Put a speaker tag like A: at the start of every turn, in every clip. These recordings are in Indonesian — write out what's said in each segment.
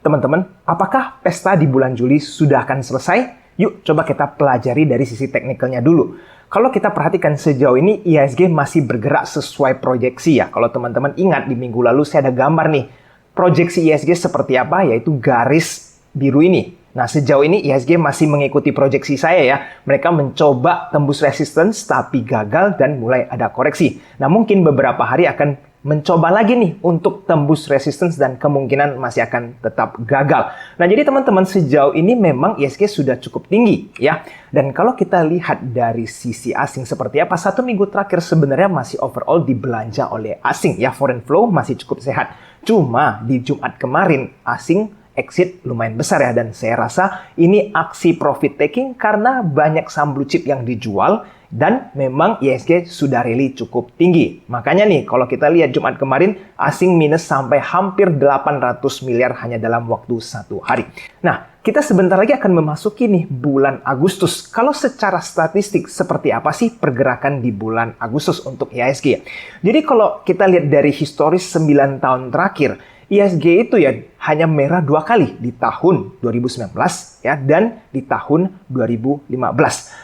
A: Teman-teman, apakah pesta di bulan Juli sudah akan selesai? Yuk, coba kita pelajari dari sisi teknikalnya dulu. Kalau kita perhatikan sejauh ini, IHSG masih bergerak sesuai proyeksi ya. Kalau teman-teman ingat, di minggu lalu saya ada gambar nih. Proyeksi IHSG seperti apa? Yaitu garis biru ini. Nah, sejauh ini IHSG masih mengikuti proyeksi saya ya. Mereka mencoba tembus resistance, tapi gagal dan mulai ada koreksi. Nah, mungkin beberapa hari akan mencoba lagi nih untuk tembus resistance dan kemungkinan masih akan tetap gagal. Nah, jadi teman-teman sejauh ini memang IHSG sudah cukup tinggi ya. Dan kalau kita lihat dari sisi asing seperti apa, 1 minggu terakhir sebenarnya masih overall dibelanja oleh asing ya. Foreign flow masih cukup sehat. Cuma di Jumat kemarin asing exit lumayan besar ya, dan saya rasa ini aksi profit taking karena banyak saham blue chip yang dijual dan memang IHSG sudah rally cukup tinggi. Makanya nih kalau kita lihat Jumat kemarin asing minus sampai hampir 800 miliar hanya dalam waktu 1 hari. Nah, kita sebentar lagi akan memasuki nih bulan Agustus. Kalau secara statistik seperti apa sih pergerakan di bulan Agustus untuk IHSG? Jadi kalau kita lihat dari historis 9 tahun terakhir, IHSG itu ya hanya merah 2 kali di tahun 2019 ya dan di tahun 2015.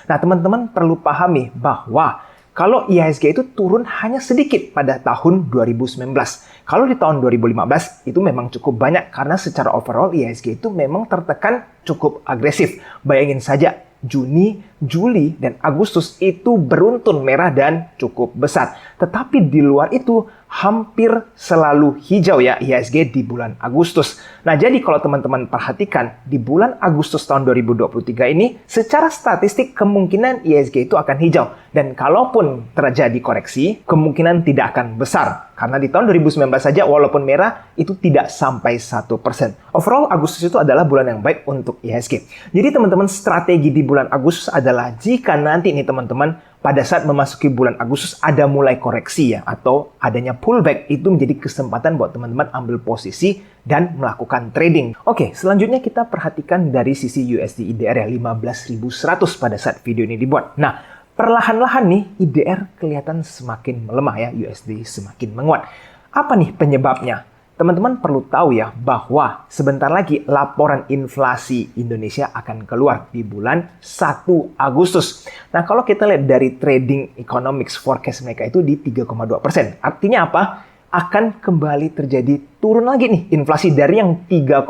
A: Nah, teman-teman perlu pahami bahwa kalau IHSG itu turun hanya sedikit pada tahun 2019. Kalau di tahun 2015 itu memang cukup banyak karena secara overall IHSG itu memang tertekan cukup agresif. Bayangin saja Juni, Juli, dan Agustus itu beruntun merah dan cukup besar. Tetapi di luar itu hampir selalu hijau ya IHSG di bulan Agustus. Nah, jadi kalau teman-teman perhatikan di bulan Agustus tahun 2023 ini secara statistik kemungkinan IHSG itu akan hijau. Dan kalaupun terjadi koreksi, kemungkinan tidak akan besar. Karena di tahun 2019 saja walaupun merah itu tidak sampai 1%. Overall Agustus itu adalah bulan yang baik untuk IHSG. Jadi teman-teman strategi di bulan Agustus adalah jika nanti nih teman-teman pada saat memasuki bulan Agustus ada mulai koreksi ya atau adanya pullback, itu menjadi kesempatan buat teman-teman ambil posisi dan melakukan trading. Oke, selanjutnya kita perhatikan dari sisi USD IDR ya 15.100 pada saat video ini dibuat. Nah, perlahan-lahan nih IDR kelihatan semakin melemah ya, USD semakin menguat. Apa nih penyebabnya? Teman-teman perlu tahu ya bahwa sebentar lagi laporan inflasi Indonesia akan keluar di bulan 1 Agustus. Nah, kalau kita lihat dari trading economics forecast mereka itu di 3,2%. Artinya apa? Akan kembali terjadi turun lagi nih inflasi dari yang 3,52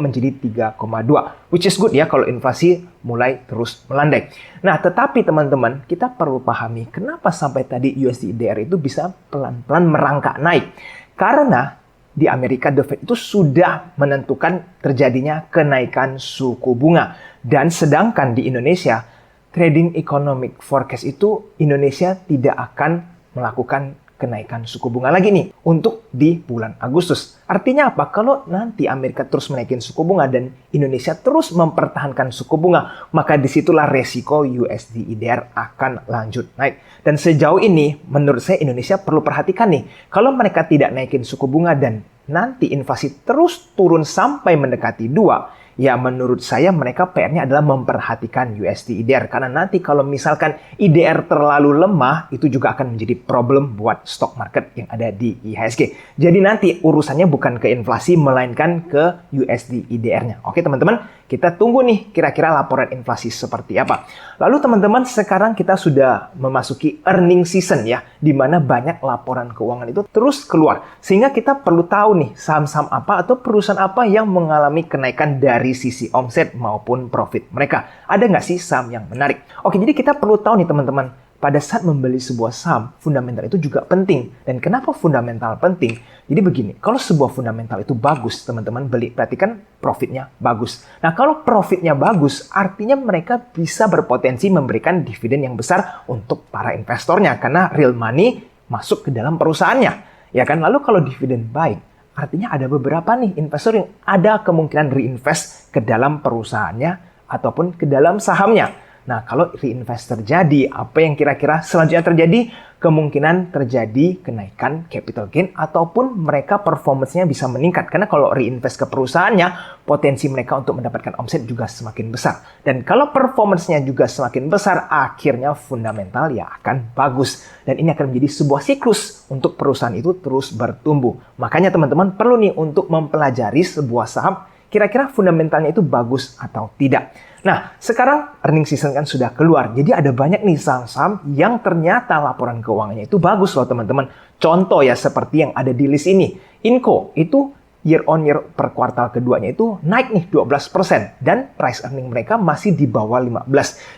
A: menjadi 3,2. Which is good ya kalau inflasi mulai terus melandai. Nah, tetapi teman-teman kita perlu pahami kenapa sampai tadi USD IDR itu bisa pelan-pelan merangkak naik. Karena di Amerika, The Fed itu sudah menentukan terjadinya kenaikan suku bunga. Dan sedangkan di Indonesia, trading economic forecast itu Indonesia tidak akan melakukan kenaikan suku bunga lagi nih untuk di bulan Agustus. Artinya apa? Kalau nanti Amerika terus menaikin suku bunga dan Indonesia terus mempertahankan suku bunga, maka disitulah resiko USD IDR akan lanjut naik. Dan sejauh ini, menurut saya Indonesia perlu perhatikan nih, kalau mereka tidak naikin suku bunga dan nanti inflasi terus turun sampai mendekati 2, ya menurut saya mereka PR-nya adalah memperhatikan USD IDR. Karena nanti kalau misalkan IDR terlalu lemah, itu juga akan menjadi problem buat stock market yang ada di IHSG. Jadi nanti urusannya bukan ke inflasi, melainkan ke USD IDR-nya. Oke teman-teman, kita tunggu nih kira-kira laporan inflasi seperti apa. Lalu teman-teman, sekarang kita sudah memasuki earning season ya, di mana banyak laporan keuangan itu terus keluar. Sehingga kita perlu tahu nih saham-saham apa atau perusahaan apa yang mengalami kenaikan dari sisi omset maupun profit mereka. Ada nggak sih saham yang menarik? Oke, jadi kita perlu tahu nih teman-teman, pada saat membeli sebuah saham, fundamental itu juga penting. Dan kenapa fundamental penting? Jadi begini, kalau sebuah fundamental itu bagus, teman-teman beli, perhatikan profitnya bagus. Nah, kalau profitnya bagus, artinya mereka bisa berpotensi memberikan dividen yang besar untuk para investornya. Karena real money masuk ke dalam perusahaannya. Ya kan? Lalu kalau dividen baik, artinya ada beberapa nih investor yang ada kemungkinan reinvest ke dalam perusahaannya ataupun ke dalam sahamnya. Nah, kalau reinvest terjadi, apa yang kira-kira selanjutnya terjadi? Kemungkinan terjadi kenaikan capital gain ataupun mereka performance-nya bisa meningkat. Karena kalau reinvest ke perusahaannya, potensi mereka untuk mendapatkan omset juga semakin besar. Dan kalau performance-nya juga semakin besar, akhirnya fundamental ya akan bagus. Dan ini akan menjadi sebuah siklus untuk perusahaan itu terus bertumbuh. Makanya teman-teman perlu nih untuk mempelajari sebuah saham. kira-kira fundamentalnya itu bagus atau tidak. Nah, sekarang earning season kan sudah keluar. Jadi ada banyak nih saham-saham yang ternyata laporan keuangannya itu bagus loh teman-teman. Contoh ya seperti yang ada di list ini. Inco itu year on year per kuartal keduanya itu naik nih 12% dan price earning mereka masih di bawah 15.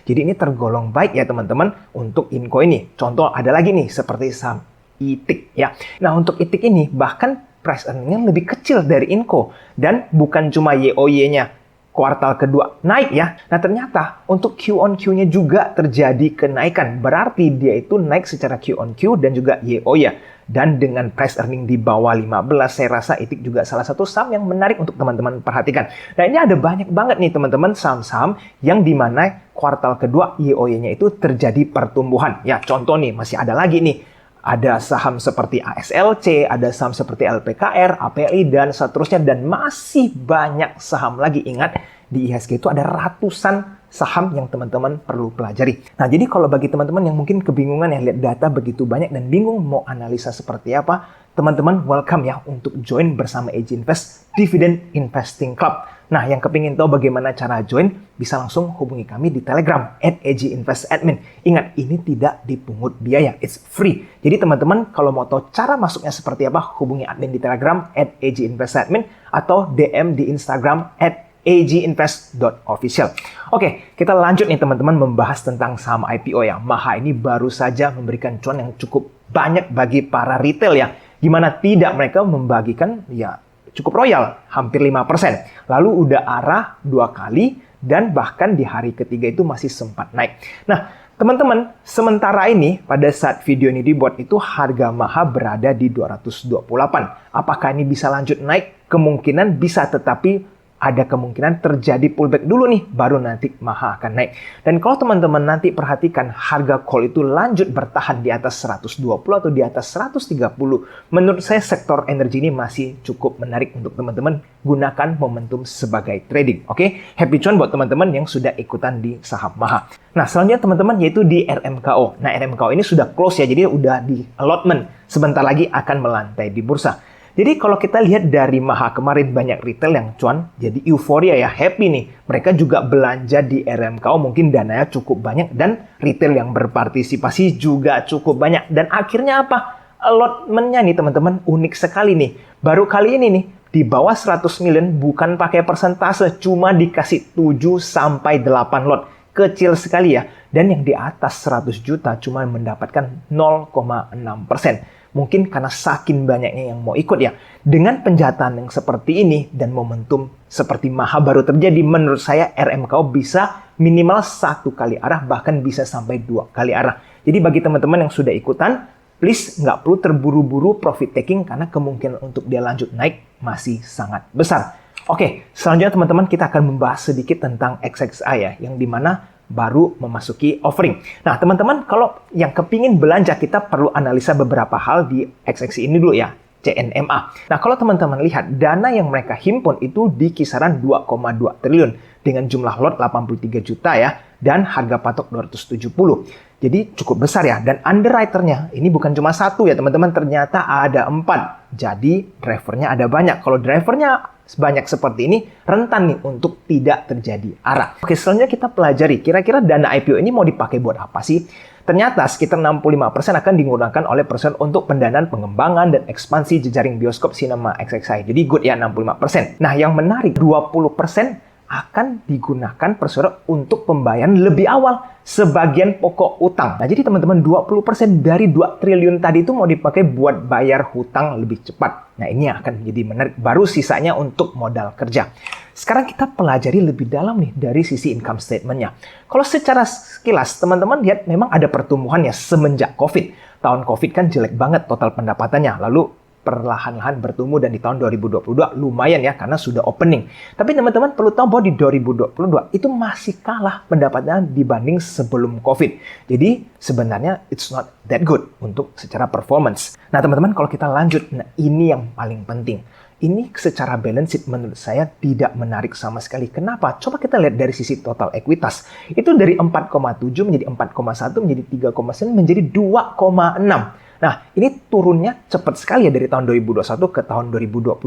A: Jadi ini tergolong baik ya teman-teman untuk Inco ini. Contoh ada lagi nih seperti saham ITIC ya. Nah untuk ITIC ini bahkan price earningnya lebih kecil dari Inco dan bukan cuma YoY-nya kuartal kedua naik ya. Nah ternyata untuk Q on Q-nya juga terjadi kenaikan. Berarti dia itu naik secara Q on Q dan juga YoY. Dan dengan price earning di bawah 15, saya rasa ITIC juga salah satu saham yang menarik untuk teman-teman perhatikan. Nah ini ada banyak banget nih teman-teman saham-saham yang dimana kuartal kedua YoY-nya itu terjadi pertumbuhan. Ya contoh nih masih ada lagi nih. Ada saham seperti ASLC, ada saham seperti LPKR, APLI, dan seterusnya. Dan masih banyak saham lagi. Ingat, di IHSG itu ada ratusan saham yang teman-teman perlu pelajari. Nah, jadi kalau bagi teman-teman yang mungkin kebingungan ya, lihat data begitu banyak dan bingung mau analisa seperti apa, teman-teman welcome ya untuk join bersama AG Invest Dividend Investing Club. Nah, yang kepingin tahu bagaimana cara join, bisa langsung hubungi kami di Telegram @AGInvestAdmin. Ingat, ini tidak dipungut biaya, it's free. Jadi teman-teman kalau mau tahu cara masuknya seperti apa, hubungi admin di Telegram @AGInvestAdmin atau DM di Instagram @aginvest.official. Oke, kita lanjut nih teman-teman membahas tentang saham IPO ya. Maha ini baru saja memberikan cuan yang cukup banyak bagi para retail ya. Gimana tidak mereka membagikan ya cukup royal, hampir 5%. Lalu udah arah 2 kali dan bahkan di hari ketiga itu masih sempat naik. Nah, teman-teman, sementara ini pada saat video ini dibuat itu harga Maha berada di 228. Apakah ini bisa lanjut naik? Kemungkinan bisa, tetapi ada kemungkinan terjadi pullback dulu nih, baru nanti Maha akan naik. Dan kalau teman-teman nanti perhatikan harga call itu lanjut bertahan di atas 120 atau di atas 130, menurut saya sektor energi ini masih cukup menarik untuk teman-teman gunakan momentum sebagai trading. Oke, happy cuan buat teman-teman yang sudah ikutan di saham Maha. Nah, selanjutnya teman-teman yaitu di RMKO. Nah, RMKO ini sudah close ya, jadi udah di allotment. Sebentar lagi akan melantai di bursa. Jadi kalau kita lihat dari Maha kemarin banyak retail yang cuan, jadi euforia ya, happy nih. Mereka juga belanja di RMKO, mungkin dananya cukup banyak dan retail yang berpartisipasi juga cukup banyak. Dan akhirnya apa? Allotment-nya nih teman-teman unik sekali nih. Baru kali ini nih, di bawah 100 million bukan pakai persentase, cuma dikasih 7 sampai 8 lot. Kecil sekali ya. Dan yang di atas 100 juta cuma mendapatkan 0,6%. Mungkin karena saking banyaknya yang mau ikut ya. Dengan penjataan yang seperti ini dan momentum seperti Maha baru terjadi, menurut saya RMKO bisa minimal 1 kali arah, bahkan bisa sampai 2 kali arah. Jadi bagi teman-teman yang sudah ikutan, please nggak perlu terburu-buru profit taking karena kemungkinan untuk dia lanjut naik masih sangat besar. Oke, selanjutnya teman-teman kita akan membahas sedikit tentang XXI ya, yang dimana baru memasuki offering. Nah, teman-teman, kalau yang kepingin belanja, kita perlu analisa beberapa hal di XXI ini dulu ya, CNMA. Nah, kalau teman-teman lihat, dana yang mereka himpun itu di kisaran 2,2 triliun dengan jumlah lot 83 juta ya, dan harga patok 270. Jadi cukup besar ya, dan underwriter-nya ini bukan cuma 1 ya teman-teman, ternyata ada 4. Jadi drivernya ada banyak. Kalau drivernya sebanyak seperti ini, rentan nih untuk tidak terjadi arah. Oke, selanjutnya kita pelajari, kira-kira dana IPO ini mau dipakai buat apa sih? Ternyata sekitar 65% akan digunakan oleh perusahaan untuk pendanaan pengembangan dan ekspansi jejaring bioskop sinema XXI. Jadi good ya 65%. Nah, yang menarik 20% akan digunakan perusahaan untuk pembayaran lebih awal sebagian pokok utang. Nah, jadi teman-teman 20% dari 2 triliun tadi itu mau dipakai buat bayar hutang lebih cepat. Nah, ini akan menjadi menarik. Baru sisanya untuk modal kerja. Sekarang kita pelajari lebih dalam nih dari sisi income statement-nya. Kalau secara sekilas, teman-teman lihat memang ada pertumbuhan ya semenjak COVID. Tahun COVID kan jelek banget total pendapatannya. Lalu perlahan-lahan bertumbuh dan di tahun 2022 lumayan ya karena sudah opening. Tapi teman-teman perlu tahu bahwa di 2022 itu masih kalah pendapatannya dibanding sebelum COVID. Jadi sebenarnya it's not that good untuk secara performance. Nah teman-teman kalau kita lanjut, nah ini yang paling penting. Ini secara balance sheet menurut saya tidak menarik sama sekali. Kenapa? Coba kita lihat dari sisi total ekuitas. Itu dari 4,7 menjadi 4,1 menjadi 3,9 menjadi 2,6. Nah, ini turunnya cepat sekali ya dari tahun 2021 ke tahun 2022.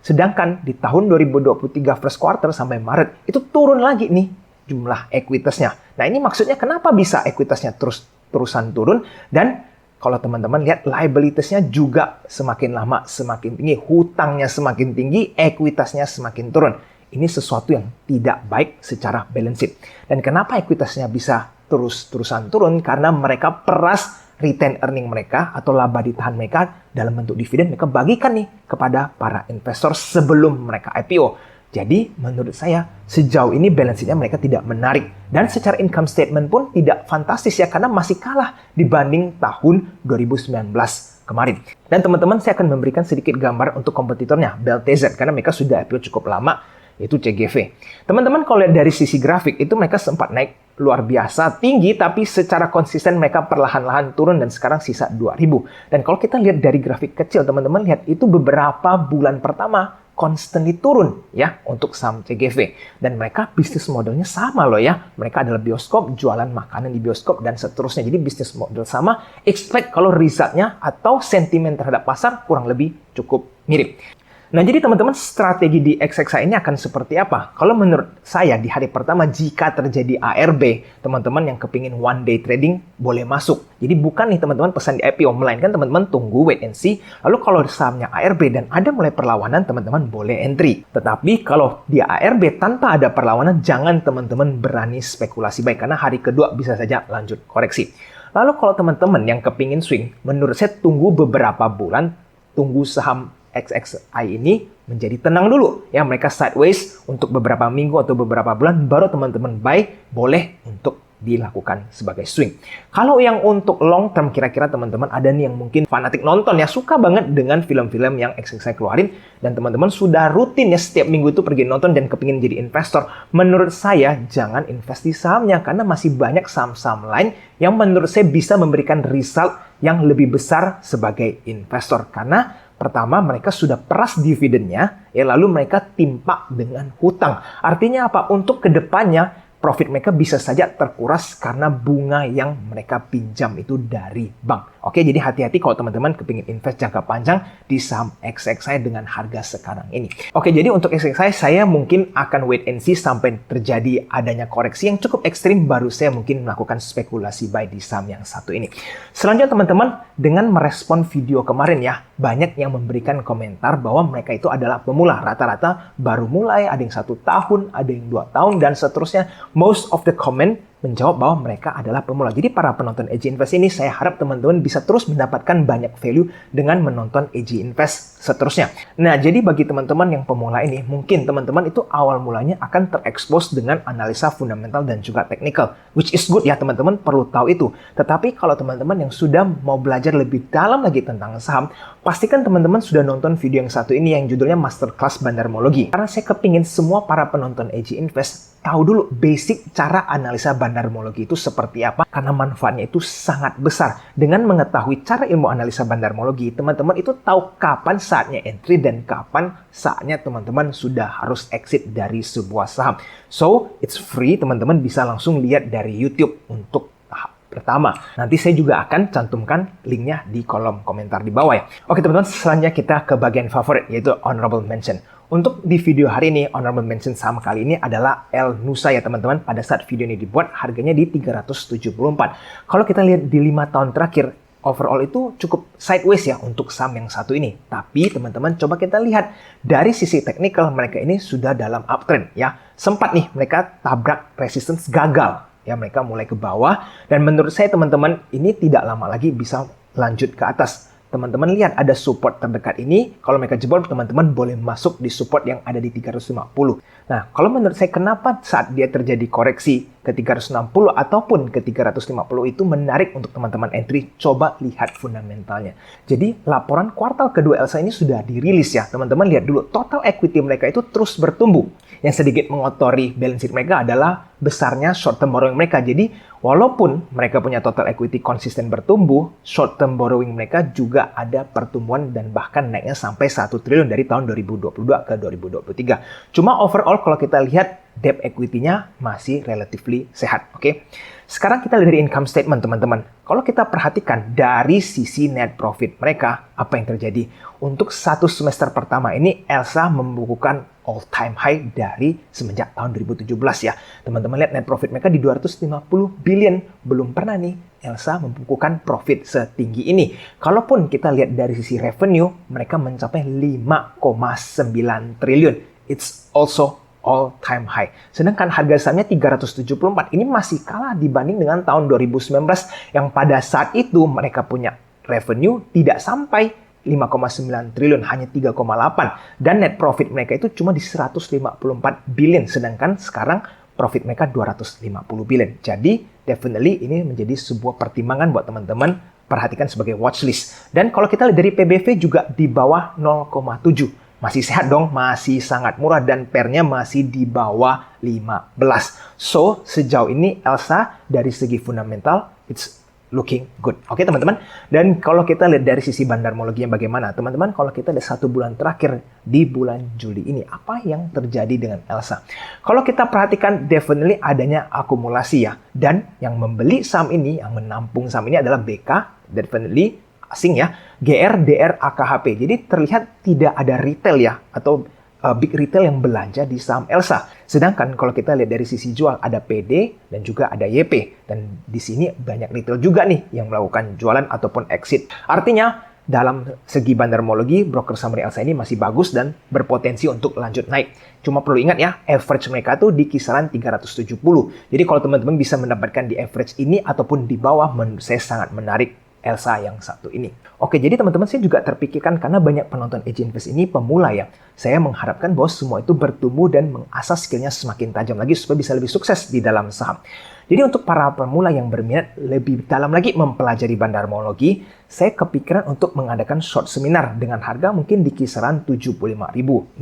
A: Sedangkan di tahun 2023 first quarter sampai Maret itu turun lagi nih jumlah ekuitasnya. Nah ini maksudnya kenapa bisa ekuitasnya terusan turun, dan kalau teman-teman lihat liabilitiesnya juga semakin lama semakin tinggi, hutangnya semakin tinggi, ekuitasnya semakin turun. Ini sesuatu yang tidak baik secara balance sheet. Dan kenapa ekuitasnya bisa terusan turun? Karena mereka peras retain earning mereka atau laba ditahan mereka dalam bentuk dividen, mereka bagikan nih kepada para investor sebelum mereka IPO. Jadi menurut saya sejauh ini balance sheet-nya mereka tidak menarik. Dan secara income statement pun tidak fantastis ya, karena masih kalah dibanding tahun 2019 kemarin. Dan teman-teman, saya akan memberikan sedikit gambar untuk kompetitornya, BLTZ, karena mereka sudah IPO cukup lama, yaitu CGV. Teman-teman kalau lihat dari sisi grafik, itu mereka sempat naik luar biasa tinggi, tapi secara konsisten mereka perlahan-lahan turun dan sekarang sisa 2000. Dan kalau kita lihat dari grafik kecil, teman-teman lihat itu beberapa bulan pertama constantly turun ya untuk saham CGV. Dan mereka bisnis modelnya sama loh ya. Mereka adalah bioskop, jualan makanan di bioskop dan seterusnya. Jadi bisnis model sama, expect kalau resultnya atau sentimen terhadap pasar kurang lebih cukup mirip. Nah, jadi teman-teman, strategi di XXI ini akan seperti apa? Kalau menurut saya, di hari pertama, jika terjadi ARB, teman-teman yang kepingin one day trading, boleh masuk. Jadi bukan nih teman-teman pesan di IPO, melainkan teman-teman tunggu, wait and see. Lalu kalau sahamnya ARB dan ada mulai perlawanan, teman-teman boleh entry. Tetapi kalau di ARB tanpa ada perlawanan, jangan teman-teman berani spekulasi baik, karena hari kedua bisa saja lanjut koreksi. Lalu kalau teman-teman yang kepingin swing, menurut saya tunggu beberapa bulan, tunggu saham XXI ini menjadi tenang dulu. Ya, mereka sideways untuk beberapa minggu atau beberapa bulan, baru teman-teman buy, boleh untuk dilakukan sebagai swing. Kalau yang untuk long term, kira-kira teman-teman ada nih yang mungkin fanatik nonton ya, suka banget dengan film-film yang XXI keluarin, dan teman-teman sudah rutin ya setiap minggu itu pergi nonton dan kepingin jadi investor. Menurut saya jangan invest di sahamnya, karena masih banyak saham-saham lain yang menurut saya bisa memberikan result yang lebih besar sebagai investor. Karena pertama, mereka sudah peras dividennya, ya, lalu mereka timpa dengan hutang. Artinya apa? Untuk kedepannya, profit mereka bisa saja terkuras karena bunga yang mereka pinjam itu dari bank. Oke, jadi hati-hati kalau teman-teman kepingin invest jangka panjang di saham XXI dengan harga sekarang ini. Oke, jadi untuk XXI saya mungkin akan wait and see sampai terjadi adanya koreksi yang cukup ekstrim, baru saya mungkin melakukan spekulasi buy di saham yang satu ini. Selanjutnya teman-teman, dengan merespon video kemarin ya, banyak yang memberikan komentar bahwa mereka itu adalah pemula. Rata-rata baru mulai, ada yang 1 tahun, ada yang 2 tahun, dan seterusnya. Most of the comment menjawab bahwa mereka adalah pemula. Jadi para penonton AG Invest ini, saya harap teman-teman bisa terus mendapatkan banyak value dengan menonton AG Invest seterusnya. Nah, jadi bagi teman-teman yang pemula ini, mungkin teman-teman itu awal mulanya akan terekspos dengan analisa fundamental dan juga technical, which is good ya, teman-teman perlu tahu itu. Tetapi kalau teman-teman yang sudah mau belajar lebih dalam lagi tentang saham, pastikan teman-teman sudah nonton video yang satu ini yang judulnya Masterclass Bandarmologi. Karena saya kepingin semua para penonton AG Invest tahu dulu basic cara analisa bandarmologi itu seperti apa, karena manfaatnya itu sangat besar. Dengan mengetahui cara ilmu analisa bandarmologi, teman-teman itu tahu kapan saatnya entry dan kapan saatnya teman-teman sudah harus exit dari sebuah saham. So, it's free, teman-teman bisa langsung lihat dari YouTube untuk tahap pertama. Nanti saya juga akan cantumkan linknya di kolom komentar di bawah ya. Oke teman-teman, selanjutnya kita ke bagian favorit, yaitu honorable mention. Untuk di video hari ini, honorable mention saham kali ini adalah El Nusa ya teman-teman. Pada saat video ini dibuat, harganya di 374. Kalau kita lihat di 5 tahun terakhir, overall itu cukup sideways ya untuk saham yang satu ini. Tapi teman-teman coba kita lihat dari sisi teknikal, mereka ini sudah dalam uptrend ya. Sempat nih mereka tabrak resistance, gagal. Ya, mereka mulai ke bawah. Dan menurut saya teman-teman, ini tidak lama lagi bisa lanjut ke atas. Teman-teman lihat ada support terdekat ini, kalau mereka jebol, teman-teman boleh masuk di support yang ada di 350. Nah, kalau menurut saya kenapa saat dia terjadi koreksi ke 360 ataupun ke 350 itu menarik untuk teman-teman entry, coba lihat fundamentalnya. Jadi, laporan kuartal kedua Elsa ini sudah dirilis ya. Teman-teman lihat dulu, total equity mereka itu terus bertumbuh. Yang sedikit mengotori balance sheet mereka adalah besarnya short term borrowing mereka. Jadi, Walaupun mereka punya total equity konsisten bertumbuh, short term borrowing mereka juga ada pertumbuhan dan bahkan naiknya sampai 1 triliun dari tahun 2022 ke 2023. Cuma overall kalau kita lihat debt equity-nya masih relatively sehat, oke? Sekarang kita lihat dari income statement, teman-teman. Kalau kita perhatikan dari sisi net profit mereka, apa yang terjadi? Untuk satu semester pertama ini, Elsa membukukan all-time high dari semenjak tahun 2017 ya. Teman-teman lihat net profit mereka di 250 billion. Belum pernah nih Elsa membukukan profit setinggi ini. Kalaupun kita lihat dari sisi revenue, mereka mencapai 5,9 triliun. It's also all-time high. Sedangkan harga sahamnya 374. Ini masih kalah dibanding dengan tahun 2019 yang pada saat itu mereka punya revenue tidak sampai 5,9 triliun, hanya 3,8. Dan net profit mereka itu cuma di 154 billion. Sedangkan sekarang profit mereka 250 billion. Jadi, definitely ini menjadi sebuah pertimbangan buat teman-teman perhatikan sebagai watchlist. Dan kalau kita lihat dari PBV juga di bawah 0,7. Masih sehat dong, masih sangat murah dan PER-nya masih di bawah 15. So, sejauh ini Elsa dari segi fundamental, it's looking good. Oke, teman-teman. Dan kalau kita lihat dari sisi bandarmologinya bagaimana? Teman-teman, kalau kita lihat 1 bulan terakhir di bulan Juli ini, apa yang terjadi dengan Elsa? Kalau kita perhatikan, definitely adanya akumulasi ya. Dan yang membeli saham ini, yang menampung saham ini adalah BK, definitely asing ya, GR, DR, AKHP. Jadi terlihat tidak ada retail ya, atau big retail yang belanja di saham Elsa. Sedangkan kalau kita lihat dari sisi jual, ada PD dan juga ada YP. Dan di sini banyak retail juga nih yang melakukan jualan ataupun exit. Artinya, dalam segi bandarmologi, broker summary Elsa ini masih bagus dan berpotensi untuk lanjut naik. Cuma perlu ingat ya, average mereka tuh di kisaran 370. Jadi kalau teman-teman bisa mendapatkan di average ini ataupun di bawah, menurut saya sangat menarik Elsa yang satu ini. Oke, jadi teman-teman saya juga terpikirkan karena banyak penonton Edge Invest ini pemula ya. Saya mengharapkan bahwa semua itu bertumbuh dan mengasah skillnya semakin tajam lagi supaya bisa lebih sukses di dalam saham. Jadi untuk para pemula yang berminat lebih dalam lagi mempelajari bandarmologi, saya kepikiran untuk mengadakan short seminar dengan harga mungkin di kisaran 75.000.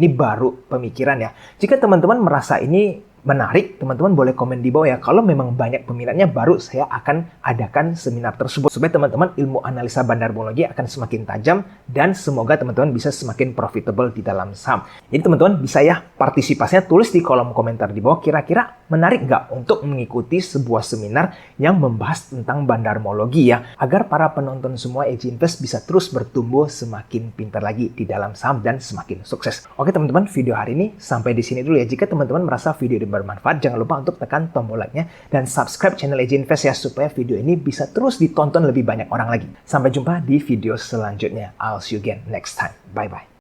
A: Ini baru pemikiran ya. Jika teman-teman merasa ini menarik, teman-teman boleh komen di bawah ya. Kalau memang banyak peminatnya, baru saya akan adakan seminar tersebut. Supaya teman-teman ilmu analisa bandarmologi akan semakin tajam dan semoga teman-teman bisa semakin profitable di dalam saham. Jadi teman-teman bisa ya partisipasinya tulis di kolom komentar di bawah. Kira-kira menarik nggak untuk mengikuti sebuah seminar yang membahas tentang bandarmologi ya. Agar para penonton semua Edge Invest bisa terus bertumbuh semakin pintar lagi di dalam saham dan semakin sukses. Oke teman-teman, video hari ini sampai di sini dulu ya. Jika teman-teman merasa video ini bermanfaat, jangan lupa untuk tekan tombol like-nya dan subscribe channel Edge Invest ya, supaya video ini bisa terus ditonton lebih banyak orang lagi. Sampai jumpa di video selanjutnya. I'll see you again next time. Bye-bye.